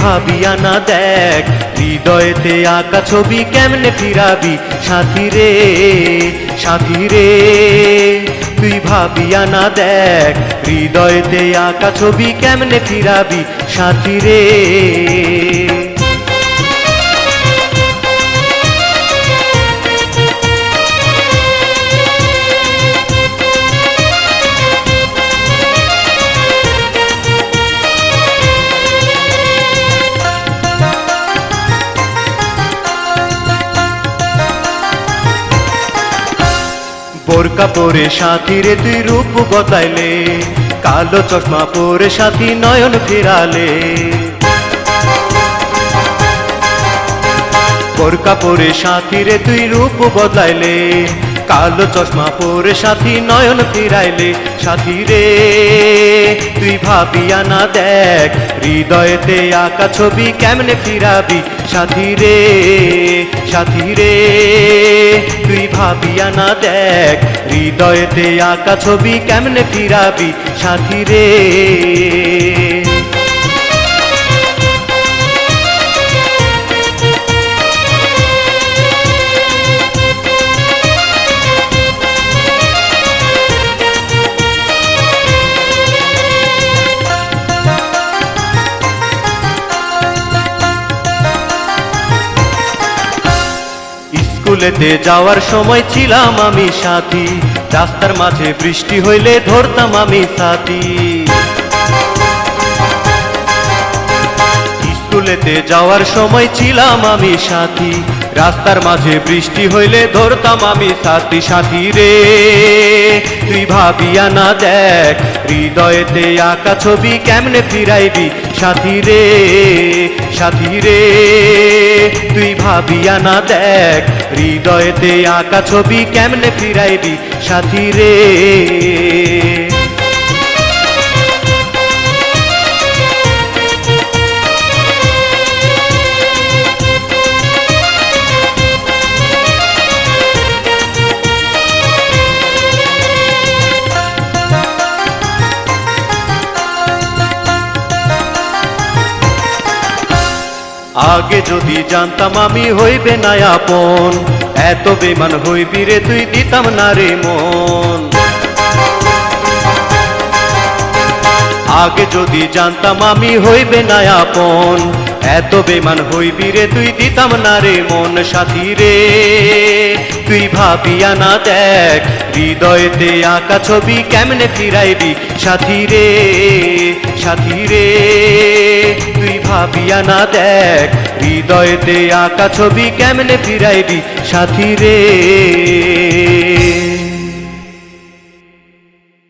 ভাবিয়া না দেখ হৃদয়েতে আঁকা ছবি কেমনে ফিরাবি সাথী রে সাথী রে তুই ভাবিয়া না দেখ হৃদয়েতে আঁকা ছবি কেমনে ফিরাবি সাথী রে বোরকা পরে সাথী রে তুই রূপ বদলাইলে কালো চশমা পরে সাথী নয়ন ফিরালে বোরকা পরে সাথী রে তুই রূপ বদলাইলে কালো চশমা পরে সাথী নয়ন ফিরাইলে সাথী রে তুই ভাবিয়া না দেখ হৃদয়েতে আঁকা ছবি কেমনে ফিরাবি সাথী রে সাথী রে তুই ভাবিয়া না দেখ হৃদয়েতে আঁকা ছবি কেমনে ফিরাবি সাথী রে স্কুলেতে যাওয়ার সময় ছিলাম আমি সাথী রাস্তার মাঝে বৃষ্টি হইলে ধরতাম আমি সাথী স্কুলেতে যাওয়ার সময় ছিলাম আমি সাথী রাস্তার মাঝে বৃষ্টি হইলে ধরতাম আমি সাথী সাথী রে তুই ভাবিয়া না দেখ হৃদয়েতে আঁকা ছবি কেমনে ফিরাইবি সাথী রে সাথী রে তুই ভাবিয়া না দেখ হৃদয়েতে আঁকা ছবি কেমনে ফিরাইবি সাথী রে আগে যদি জানতাম আমি হইবে না আপন এত বেমান হইবি রে তুই দিতাম না রে মন আগে যদি জানতাম আমি হইবে না আপন এত বেমান হইবি রে তুই দিতাম না রে মন সাথী রে তুই ভাবিয়া না দেখ হৃদয়েতে আঁকা ছবি কেমনে ফিরাইবি সাথী রে সাথী রে তুই ভাবিয়া না দেখ হৃদয়েতে আঁকা ছবি কেমনে ফিরাইবি সাথী রে